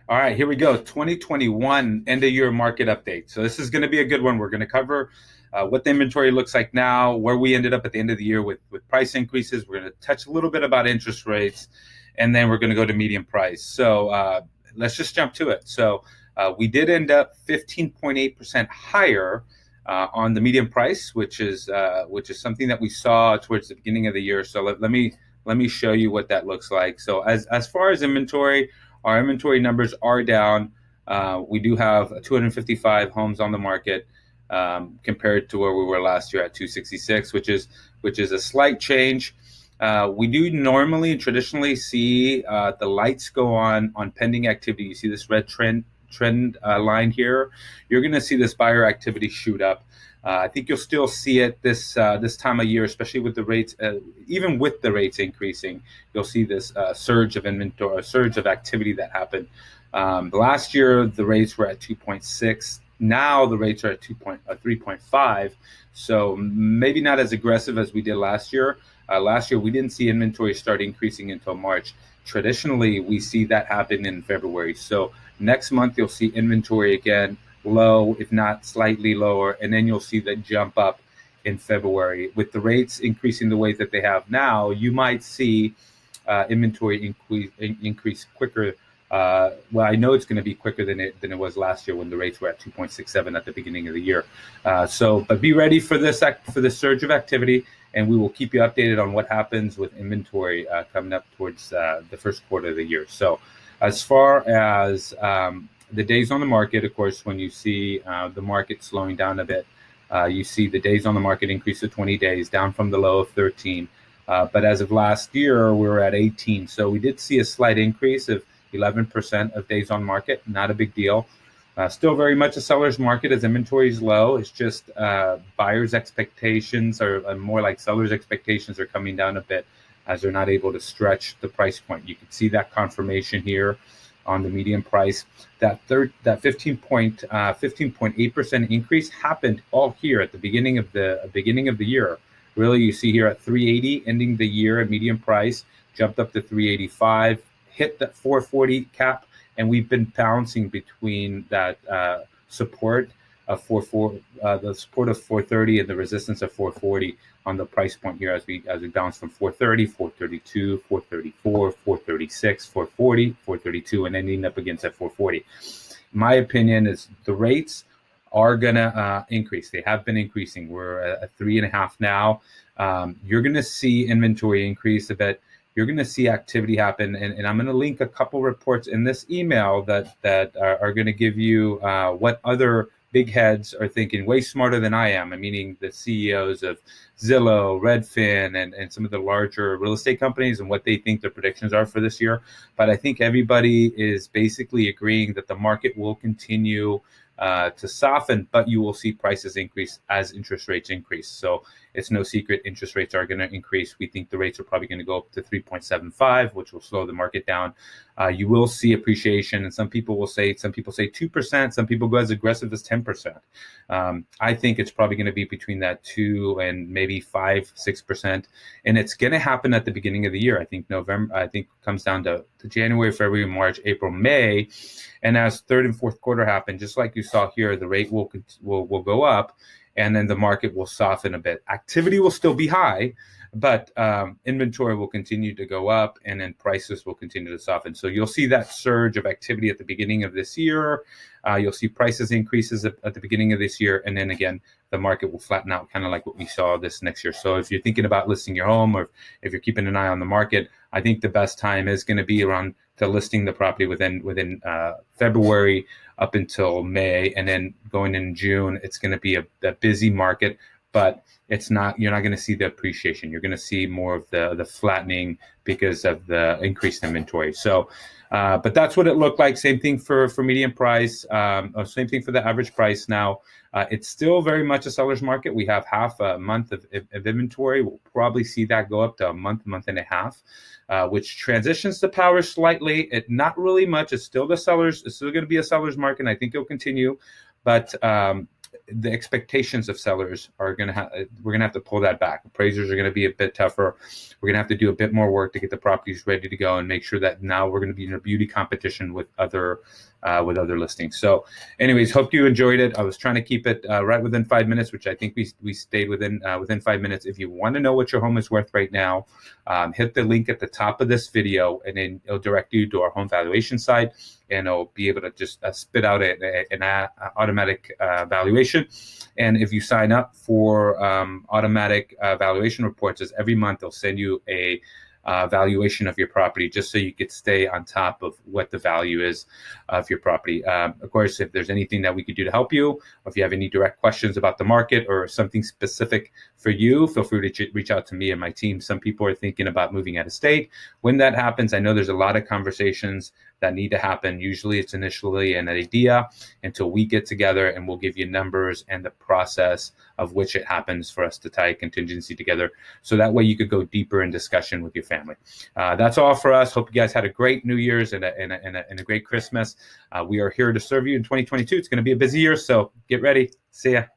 All right, here we go. 2021 end of year market update. So this is going to be a good one. We're going to cover what the inventory looks like now, where we ended up at the end of the year with price increases. We're going to touch a little bit about interest rates, and then we're going to go to median price. So let's just jump to it. So we did end up 15.8% higher on the median price, which is something that we saw towards the beginning of the year. So let me show you what that looks like. So as far as inventory, our inventory numbers are down. We do have 255 homes on the market compared to where we were last year at 266, which is a slight change. We do normally and traditionally see the lights go on pending activity. You see this red trend line here. You're going to see this buyer activity shoot up. I think you'll still see it this time of year, especially with the rates, even with the rates increasing. You'll see this surge of inventory, a surge of activity that happened. Last year, the rates were at 2.6. Now the rates are at 3.5. So maybe not as aggressive as we did last year. Last year, we didn't see inventory start increasing until March. Traditionally, we see that happen in February. So next month, you'll see inventory again low, if not slightly lower, and then you'll see that jump up in February. With the rates increasing the way that they have now, you might see inventory increase quicker. Well, I know it's going to be quicker than it was last year when the rates were at 2.67 at the beginning of the year. But be ready for this surge of activity, and we will keep you updated on what happens with inventory coming up towards the first quarter of the year. So, as far as the days on the market, of course, when you see the market slowing down a bit, you see the days on the market increase to 20 days, down from the low of 13. But as of last year, we were at 18. So we did see a slight increase of 11% of days on market. Not a big deal. Still very much a seller's market as inventory is low. It's just buyers' expectations are more like sellers' expectations are coming down a bit as they're not able to stretch the price point. You can see that confirmation here on the median price. That 15.8% increase happened all here at the beginning of the year. Really, you see here at 380 ending the year at median price, jumped up to 385, hit that 440 cap, and we've been bouncing between that support of the support of 430 and the resistance of 440 on the price point here as we bounce from 430, 432, 434, 436, 440, 432, and ending up against that 440. My opinion is the rates are gonna increase. They have been increasing. We're at 3.5 now. You're gonna see inventory increase a bit. You're going to see activity happen, and I'm going to link a couple reports in this email that are going to give you what other big heads are thinking, way smarter than I am. Meaning the CEOs of Zillow, Redfin, and some of the larger real estate companies, and what they think their predictions are for this year. But I think everybody is basically agreeing that the market will continue to soften, but you will see prices increase as interest rates increase. So it's no secret interest rates are going to increase. We think the rates are probably going to go up to 3.75, which will slow the market down. You will see appreciation, and some people say 2%. Some people go as aggressive as 10%. I think it's probably going to be between that 2 and maybe 5-6%, and it's going to happen at the beginning of the year. I think November. I think it comes down to January, February, March, April, May, and as third and fourth quarter happen, just like you saw here, the rate will go up, and then the market will soften a bit. Activity will still be high, but inventory will continue to go up, and then prices will continue to soften. So you'll see that surge of activity at the beginning of this year. You'll see prices increases at the beginning of this year, and then again, the market will flatten out, kind of like what we saw this next year. So if you're thinking about listing your home, or if you're keeping an eye on the market, I think the best time is going to be around to listing the property within February up until May, and then going in June. It's going to be a busy market, but you're not going to see the appreciation. You're going to see more of the flattening because of the increased inventory. So, but that's what it looked like. Same thing for median price, same thing for the average price. Now, it's still very much a seller's market. We have half a month of inventory. We'll probably see that go up to a month and a half, which transitions the power slightly. Not really much. It's still going to be a seller's market, and I think it'll continue. But the expectations of sellers are going to have, we're going to have to pull that back. Appraisers are going to be a bit tougher. We're going to have to do a bit more work to get the properties ready to go and make sure that now we're going to be in a beauty competition with other listings. So anyways, hope you enjoyed it. I was trying to keep it right within 5 minutes, which I think we stayed within 5 minutes. If you want to know what your home is worth right now, hit the link at the top of this video, and then it'll direct you to our home valuation site, and it'll be able to just spit out an automatic valuation. And if you sign up for automatic valuation reports, as every month they'll send you a valuation of your property, just so you could stay on top of what the value is of your property. Of course, if there's anything that we could do to help you, or if you have any direct questions about the market or something specific for you, feel free to reach out to me and my team. Some people are thinking about moving out of state. When that happens, I know there's a lot of conversations that need to happen. Usually it's initially an idea until we get together, and we'll give you numbers and the process of which it happens for us to tie a contingency together. So that way you could go deeper in discussion with your family. That's all for us. Hope you guys had a great New Year's and a great Christmas. We are here to serve you in 2022. It's going to be a busy year, so get ready. See ya.